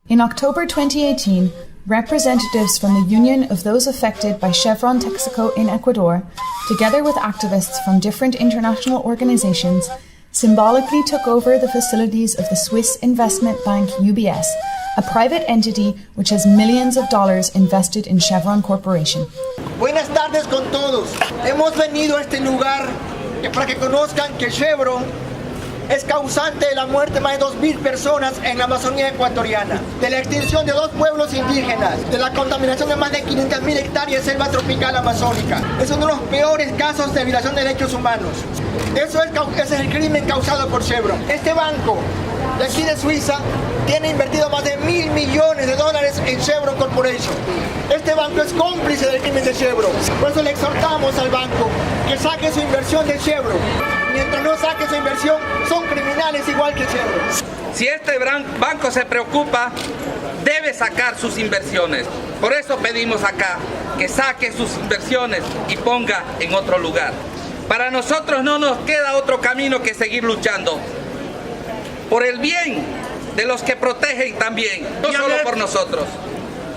In October 2018, representatives from the Union of those affected by Chevron Texaco in Ecuador, together with activists from different international organizations, symbolically took over the facilities of the Swiss investment bank UBS, a private entity which has millions of dollars invested in Chevron Corporation. Buenas tardes con todos. Hemos venido a este lugar para que conozcan que Chevron es causante de la muerte de más de 2.000 personas en la Amazonía ecuatoriana, de la extinción de 2 pueblos indígenas, de la contaminación de más de 500.000 hectáreas de selva tropical amazónica. Es uno de los peores casos de violación de derechos humanos. Ese es el crimen causado por Chevron. Este banco de aquí de Suiza tiene invertido más de $1.000 millones en Chevron Corporation. Este banco es cómplice del crimen de Chevron. Por eso le exhortamos al banco que saque su inversión de Chevron. Mientras no saque su inversión, son criminales igual que Chevron. Si este banco se preocupa, debe sacar sus inversiones. Por eso pedimos acá que saque sus inversiones y ponga en otro lugar. Para nosotros no nos queda otro camino que seguir luchando por el bien de los que protegen también, no solo por nosotros.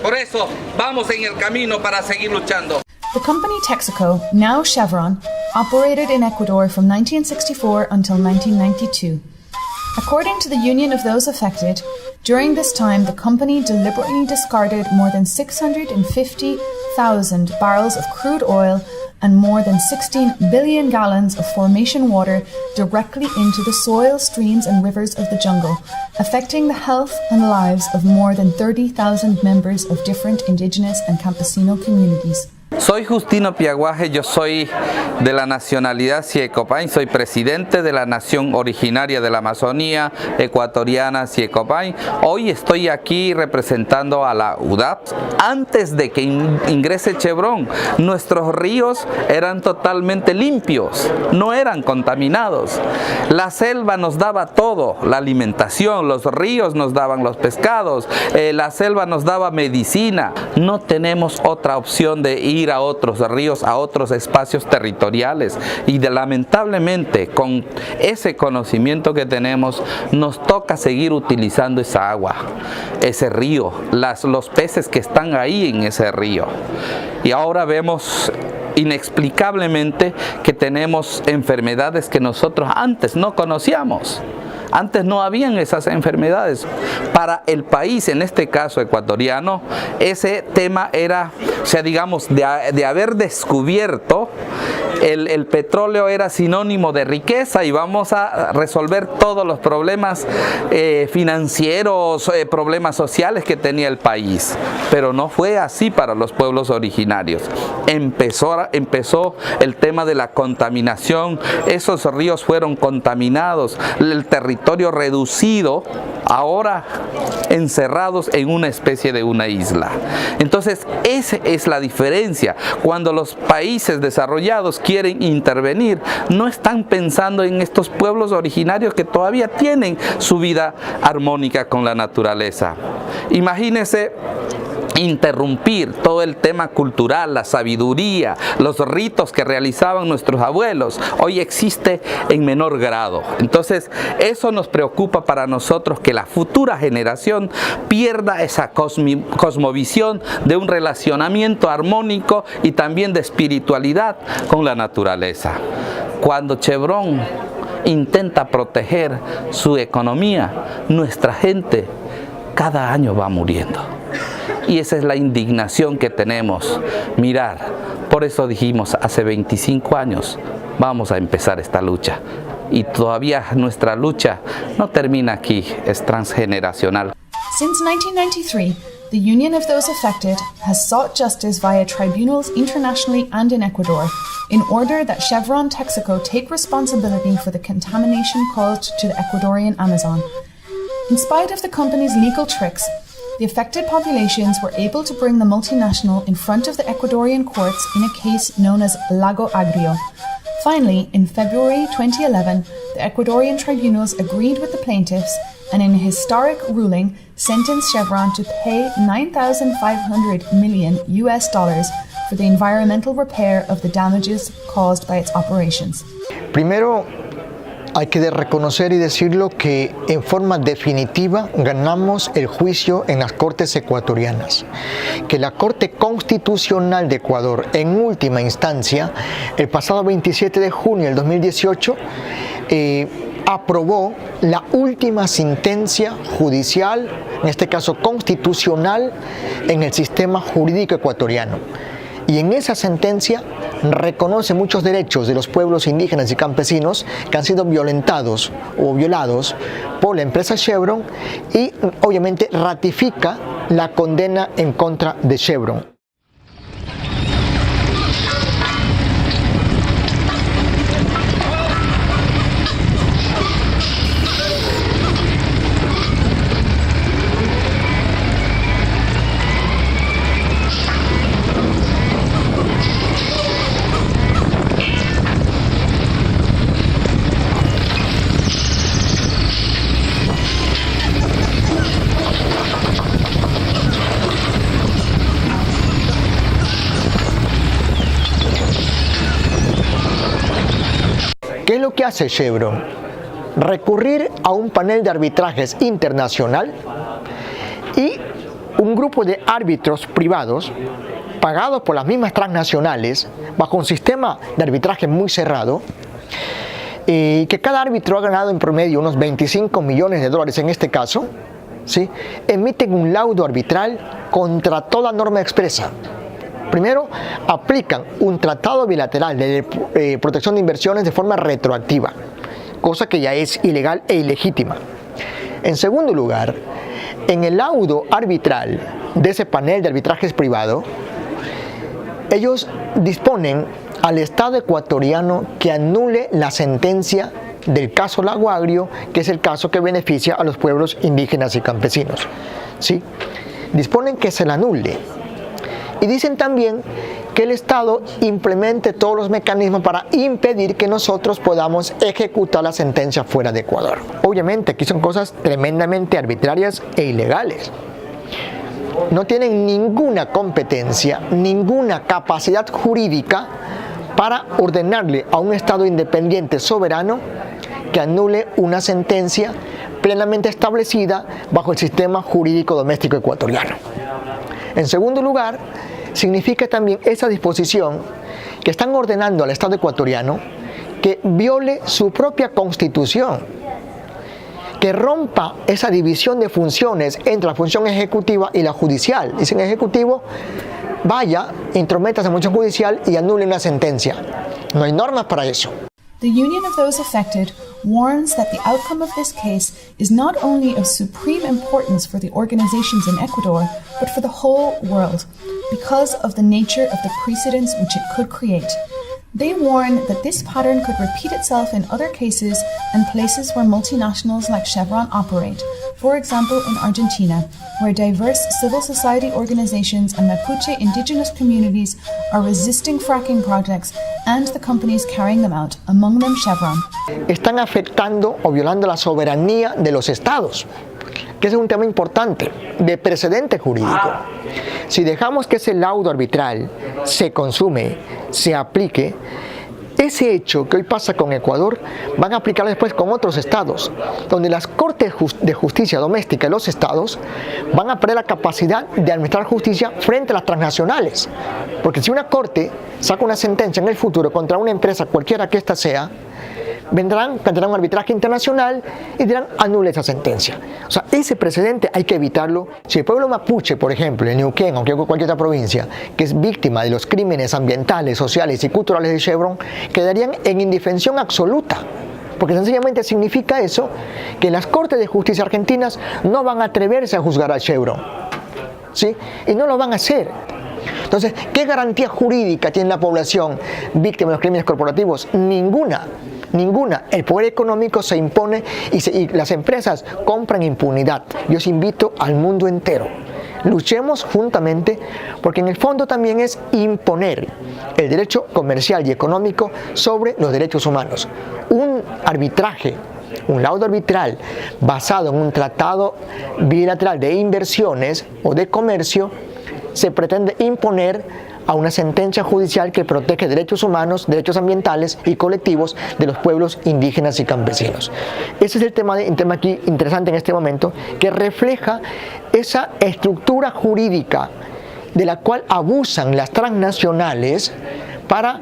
Por eso vamos en el camino para seguir luchando. The company Texaco, now Chevron, operated in Ecuador from 1964 until 1992. According to the Union of those affected, during this time the company deliberately discarded more than 650,000 barrels of crude oil and more than 16 billion gallons of formation water directly into the soil, streams and rivers of the jungle, affecting the health and lives of more than 30,000 members of different indigenous and campesino communities. Soy Justino Piaguaje, yo soy de la nacionalidad Siecopay, soy presidente de la nación originaria de la Amazonía ecuatoriana Siecopay. Hoy estoy aquí representando a la UDAP. Antes de que ingrese Chevron, nuestros ríos eran totalmente limpios, no eran contaminados. La selva nos daba todo, la alimentación, los ríos nos daban los pescados, la selva nos daba medicina. No tenemos otra opción de ir a otros ríos, a otros espacios territoriales y lamentablemente con ese conocimiento que tenemos nos toca seguir utilizando esa agua, ese río, los peces que están ahí en ese río. Y ahora vemos inexplicablemente que tenemos enfermedades que nosotros antes no conocíamos. Antes no habían esas enfermedades. Para el país, en este caso ecuatoriano, ese tema era, o sea, digamos, de haber descubierto el petróleo era sinónimo de riqueza y vamos a resolver todos los problemas financieros, problemas sociales que tenía el país. Pero no fue así para los pueblos originarios. Empezó el tema de la contaminación, esos ríos fueron contaminados, el territorio reducido, ahora encerrados en una especie de una isla. Entonces, esa es la diferencia. Cuando los países desarrollados quieren intervenir, no están pensando en estos pueblos originarios que todavía tienen su vida armónica con la naturaleza. Imagínense interrumpir todo el tema cultural, la sabiduría, los ritos que realizaban nuestros abuelos, hoy existe en menor grado. Entonces, eso nos preocupa para nosotros, que la futura generación pierda esa cosmovisión de un relacionamiento armónico y también de espiritualidad con la naturaleza. Cuando Chevron intenta proteger su economía, nuestra gente cada año va muriendo. Y esa es la indignación que tenemos. Mirar, por eso dijimos hace 25 años, vamos a empezar esta lucha. Y todavía nuestra lucha no termina aquí, es transgeneracional. Since 1993, the Union of those affected has sought justice via tribunals internationally and in Ecuador in order that Chevron Texaco take responsibility for the contamination caused to the Ecuadorian Amazon. In spite of the company's legal tricks, the affected populations were able to bring the multinational in front of the Ecuadorian courts in a case known as Lago Agrio. Finally, in February 2011, the Ecuadorian tribunals agreed with the plaintiffs and in a historic ruling sentenced Chevron to pay $9,500 million for the environmental repair of the damages caused by its operations. Primero, hay que reconocer y decirlo que en forma definitiva ganamos el juicio en las Cortes ecuatorianas. Que la Corte Constitucional de Ecuador, en última instancia, el pasado 27 de junio del 2018, aprobó la última sentencia judicial, en este caso constitucional, en el sistema jurídico ecuatoriano. Y en esa sentencia reconoce muchos derechos de los pueblos indígenas y campesinos que han sido violentados o violados por la empresa Chevron y obviamente ratifica la condena en contra de Chevron. ¿Qué es lo que hace Chevron? Recurrir a un panel de arbitrajes internacional y un grupo de árbitros privados pagados por las mismas transnacionales bajo un sistema de arbitraje muy cerrado, y que cada árbitro ha ganado en promedio unos 25 millones de dólares en este caso, ¿sí? Emiten un laudo arbitral contra toda norma expresa. Primero, aplican un tratado bilateral de protección de inversiones de forma retroactiva, cosa que ya es ilegal e ilegítima. En segundo lugar, en el laudo arbitral de ese panel de arbitrajes privado, ellos disponen al Estado ecuatoriano que anule la sentencia del caso Lago Agrio, que es el caso que beneficia a los pueblos indígenas y campesinos, ¿sí? Disponen que se la anule. Y dicen también que el Estado implemente todos los mecanismos para impedir que nosotros podamos ejecutar la sentencia fuera de Ecuador. Obviamente aquí son cosas tremendamente arbitrarias e ilegales. No tienen ninguna competencia, ninguna capacidad jurídica para ordenarle a un Estado independiente soberano que anule una sentencia plenamente establecida bajo el sistema jurídico doméstico ecuatoriano. En segundo lugar, significa también esa disposición que están ordenando al Estado ecuatoriano que viole su propia constitución, que rompa esa división de funciones entre la función ejecutiva y la judicial. Dicen ejecutivo, vaya, intrométase en la función judicial y anule una sentencia. No hay normas para eso. The Union of Those Affected warns that the outcome of this case is not only of supreme importance for the organizations in Ecuador, but for the whole world, because of the nature of the precedents which it could create. They warn that this pattern could repeat itself in other cases and places where multinationals like Chevron operate, for example in Argentina, where diverse civil society organizations and Mapuche indigenous communities are resisting fracking projects and the companies carrying them out, among them Chevron. Están afectando o violando la soberanía de los estados, que es un tema importante, de precedente jurídico. Si dejamos que ese laudo arbitral se consume, se aplique, ese hecho que hoy pasa con Ecuador van a aplicarlo después con otros estados, donde las cortes de justicia doméstica de los estados van a perder la capacidad de administrar justicia frente a las transnacionales. Porque si una corte saca una sentencia en el futuro contra una empresa, cualquiera que ésta sea, vendrán, plantearán un arbitraje internacional y dirán anule esa sentencia. O sea, ese precedente hay que evitarlo. Si el pueblo mapuche, por ejemplo, en Neuquén o cualquier otra provincia, que es víctima de los crímenes ambientales, sociales y culturales de Chevron, quedarían en indefensión absoluta. Porque sencillamente significa eso, que las cortes de justicia argentinas no van a atreverse a juzgar a Chevron, ¿sí? Y no lo van a hacer. Entonces, ¿qué garantía jurídica tiene la población víctima de los crímenes corporativos? Ninguna. Ninguna. El poder económico se impone y las empresas compran impunidad. Yo os invito al mundo entero. Luchemos juntamente porque en el fondo también es imponer el derecho comercial y económico sobre los derechos humanos. Un arbitraje, un laudo arbitral basado en un tratado bilateral de inversiones o de comercio se pretende imponer a una sentencia judicial que protege derechos humanos, derechos ambientales y colectivos de los pueblos indígenas y campesinos. Ese es un tema aquí interesante en este momento, que refleja esa estructura jurídica de la cual abusan las transnacionales para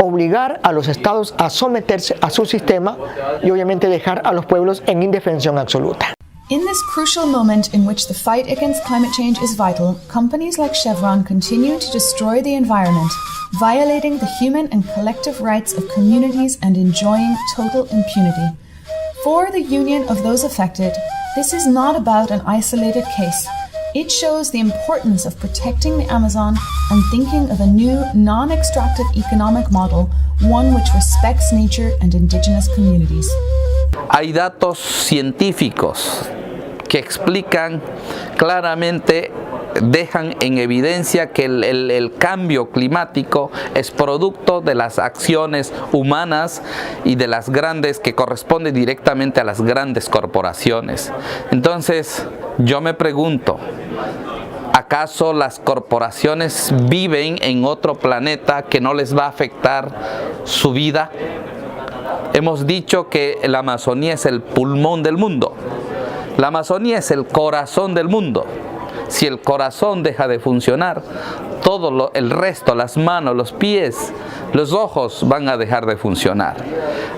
obligar a los estados a someterse a su sistema y obviamente dejar a los pueblos en indefensión absoluta. In this crucial moment in which the fight against climate change is vital, companies like Chevron continue to destroy the environment, violating the human and collective rights of communities and enjoying total impunity. For the Union of those affected, this is not about an isolated case. It shows the importance of protecting the Amazon and thinking of a new, non-extractive economic model, one which respects nature and indigenous communities. Hay datos científicos que explican claramente, dejan en evidencia que el cambio climático es producto de las acciones humanas y de las grandes, que corresponde directamente a las grandes corporaciones. Entonces, yo me pregunto, ¿acaso las corporaciones viven en otro planeta que no les va a afectar su vida? Hemos dicho que la Amazonía es el pulmón del mundo. La Amazonía es el corazón del mundo. Si el corazón deja de funcionar, todo el resto, las manos, los pies, los ojos van a dejar de funcionar.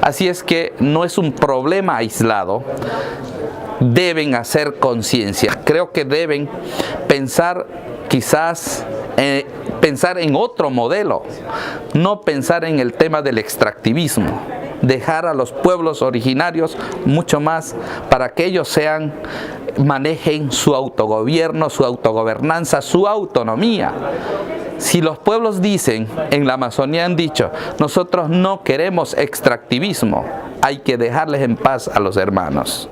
Así es que no es un problema aislado. Deben hacer conciencia. Creo que deben pensar quizás pensar en otro modelo, no pensar en el tema del extractivismo. Dejar a los pueblos originarios mucho más para que ellos manejen su autogobierno, su autogobernanza, su autonomía. Si los pueblos dicen, en la Amazonía han dicho, nosotros no queremos extractivismo, hay que dejarles en paz a los hermanos.